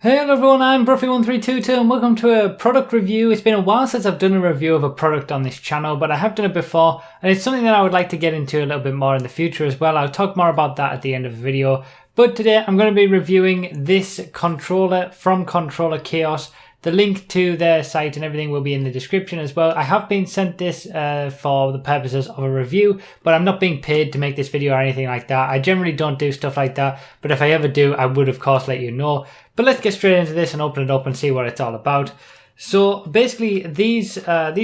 Hey everyone, I'm Bruffy1322 and welcome to a product review. It's been a while since I've done a review of a product on this channel, but I have done it before and it's something that I would like to get into a little bit more in the future as well. I'll talk more about that at the end of the video. But today I'm going to be reviewing this controller from Controller Chaos. The link to their site and everything will be in the description as well. I have been sent this for the purposes of a review, but I'm not being paid to make this video or anything like that. I generally don't do stuff like that, but if I ever do, I would of course let you know. But let's get straight into this and open it up and see what it's all about. So basically these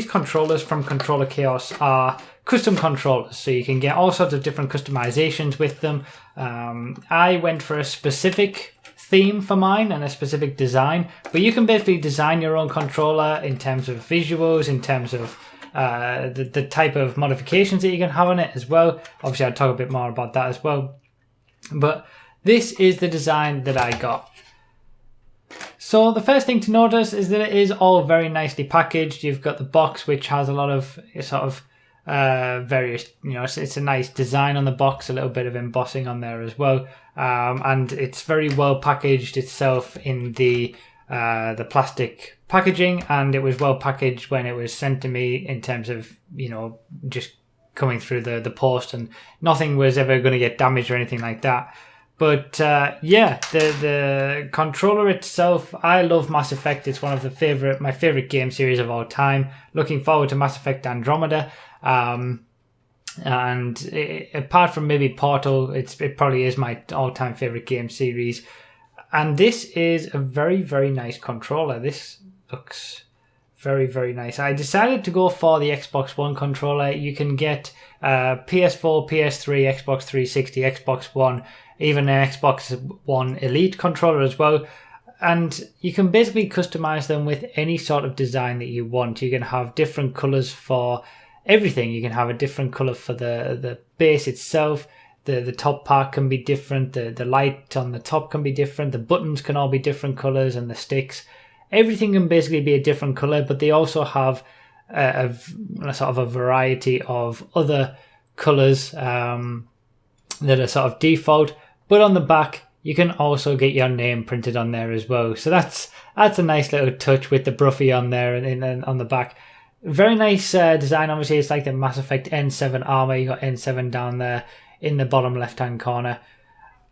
controllers from Controller Chaos are custom controllers, so you can get all sorts of different customizations with them. I went for a specific theme for mine and a specific design, but you can basically design your own controller in terms of visuals, in terms of the type of modifications that you can have on it as well. Obviously I'll talk a bit more about that as well, but this is the design that I got. So the first thing to notice is that it is all very nicely packaged. You've got the box, which has a lot of sort of various, it's a nice design on the box, a little bit of embossing on there as well, and it's very well packaged itself in the plastic packaging, and it was well packaged when it was sent to me in terms of just coming through the post, and nothing was ever going to get damaged or anything like that. But yeah, the controller itself, I love Mass Effect. It's one of my favorite game series of all time. Looking forward to Mass Effect Andromeda. Apart from maybe Portal, it probably is my all-time favorite game series. And this is a very, very nice controller. This looks very, very nice. I decided to go for the Xbox One controller. You can get PS4, PS3, Xbox 360, Xbox One, even an Xbox One Elite controller as well. And you can basically customize them with any sort of design that you want. You can have different colors for everything. You can have a different color for the base itself. The top part can be different. The light on the top can be different. The buttons can all be different colors, and the sticks. Everything can basically be a different color, but they also have a sort of a variety of other colors that are sort of default. But on the back, you can also get your name printed on there as well. So that's a nice little touch with the Bruffy on there and on the back. Very nice design. Obviously, it's like the Mass Effect N7 armor. You got N7 down there in the bottom left-hand corner,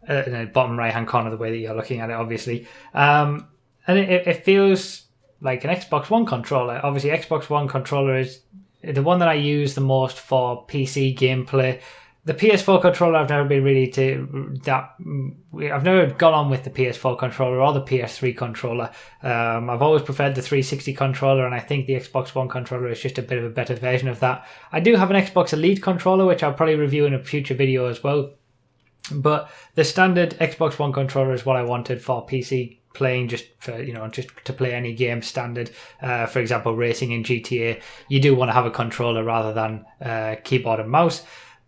in the bottom right-hand corner, the way that you're looking at it, obviously. And it feels like an Xbox One controller. Obviously, Xbox One controller is the one that I use the most for PC gameplay. The PS4 controller, I've never been really I've never gone on with the PS4 controller or the PS3 controller. I've always preferred the 360 controller, and I think the Xbox One controller is just a bit of a better version of that. I do have an Xbox Elite controller, which I'll probably review in a future video as well. But the standard Xbox One controller is what I wanted for PC playing, just to play any game standard. For example, racing in GTA, you do want to have a controller rather than keyboard and mouse.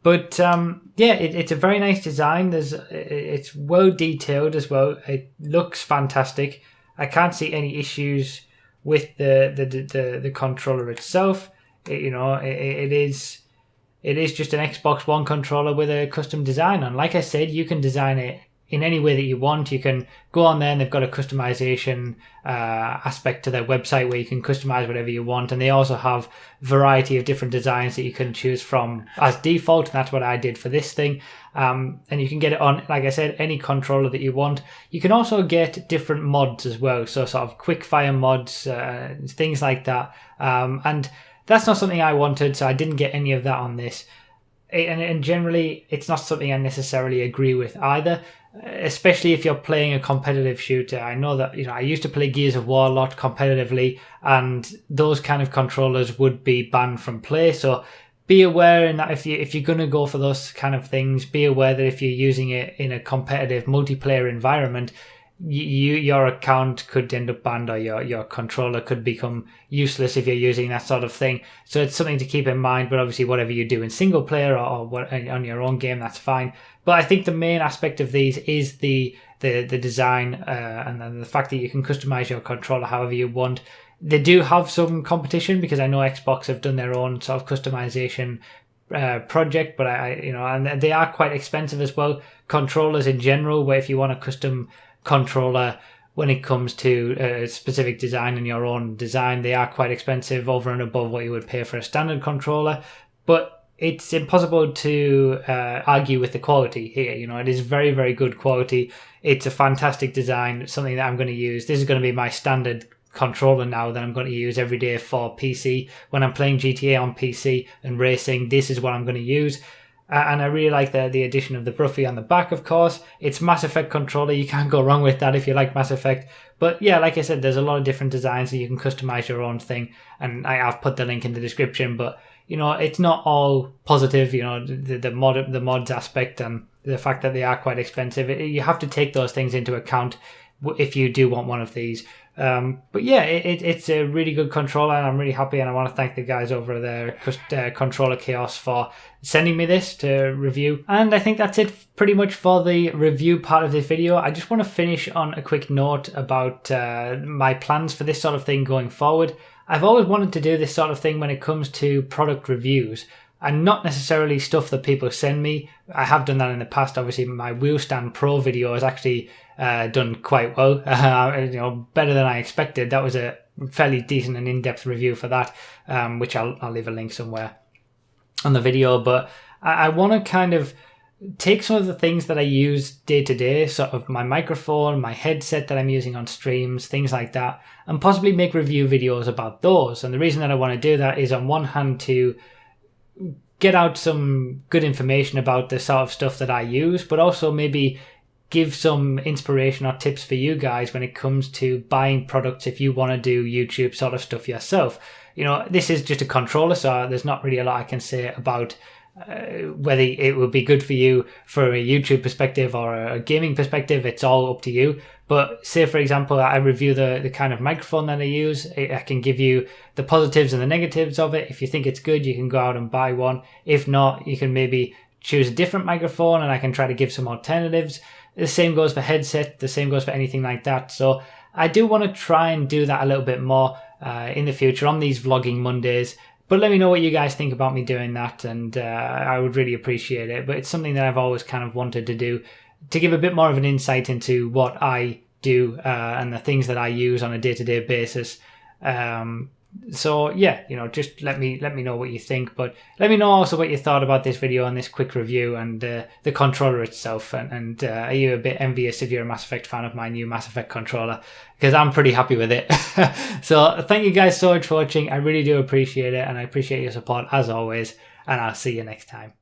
But yeah, it's a very nice design. It's well detailed as well. It looks fantastic. I can't see any issues with the controller itself. It is just an Xbox One controller with a custom design. And like I said, you can design it in any way that you want. You can go on there and they've got a customization aspect to their website where you can customize whatever you want, and they also have a variety of different designs that you can choose from as default, and that's what I did for this thing. And you can get it on, like I said, any controller that you want. You can also get different mods as well, so sort of quick fire mods, things like that, and that's not something I wanted, so I didn't get any of that on this. And generally, it's not something I necessarily agree with either, especially if you're playing a competitive shooter. I know that I used to play Gears of War a lot competitively, and those kind of controllers would be banned from play. So be aware in that if you're going to go for those kind of things, be aware that if you're using it in a competitive multiplayer environment, your account could end up banned, or your controller could become useless if you're using that sort of thing. So it's something to keep in mind. But obviously, whatever you do in single player or on your own game, that's fine. But I think the main aspect of these is the design and then the fact that you can customize your controller however you want. They do have some competition because I know Xbox have done their own sort of customization project, but and they are quite expensive as well. Controllers in general, where if you want a custom controller when it comes to a specific design and your own design. They are quite expensive, over and above what you would pay for a standard controller, but it's impossible to argue with the quality here. You know, it is very, very good quality. It's a fantastic design, something that I'm going to use. This is going to be my standard controller now that I'm going to use every day for PC. When I'm playing GTA on PC and racing, this is what I'm going to use. And I really like the addition of the Broughy on the back, of course. It's Mass Effect controller. You can't go wrong with that if you like Mass Effect. But yeah, like I said, there's a lot of different designs that you can customize your own thing. And I've put the link in the description. But, you know, it's not all positive, you know, the mods aspect and the fact that they are quite expensive. You have to take those things into account if you do want one of these. But yeah, it's a really good controller, and I'm really happy, and I want to thank the guys over there, Controller Chaos, for sending me this to review. And I think that's it pretty much for the review part of this video. I just want to finish on a quick note about my plans for this sort of thing going forward. I've always wanted to do this sort of thing when it comes to product reviews, and not necessarily stuff that people send me. I have done that in the past. Obviously, my Wheel Stand Pro video has actually done quite well, you know, better than I expected. That was a fairly decent and in-depth review for that, which I'll leave a link somewhere on the video. But I want to kind of take some of the things that I use day to day, sort of my microphone, my headset that I'm using on streams, things like that, and possibly make review videos about those. And the reason that I want to do that is, on one hand, to get out some good information about the sort of stuff that I use, but also maybe give some inspiration or tips for you guys when it comes to buying products if you want to do YouTube sort of stuff yourself. You know, this is just a controller, so there's not really a lot I can say about whether it would be good for you for a YouTube perspective or a gaming perspective. It's all up to you. But say, for example, I review the kind of microphone that I use. I can give you the positives and the negatives of it. If you think it's good, you can go out and buy one. If not, you can maybe choose a different microphone, and I can try to give some alternatives. The same goes for headset. The same goes for anything like that. So I do want to try and do that a little bit more in the future on these vlogging Mondays. But let me know what you guys think about me doing that, and I would really appreciate it. But it's something that I've always kind of wanted to do, to give a bit more of an insight into what I do and the things that I use on a day-to-day basis. So yeah, you know, just let me know what you think. But let me know also what you thought about this video and this quick review and the controller itself. And are you a bit envious if you're a Mass Effect fan of my new Mass Effect controller? Because I'm pretty happy with it. So thank you guys so much for watching. I really do appreciate it, and I appreciate your support as always. And I'll see you next time.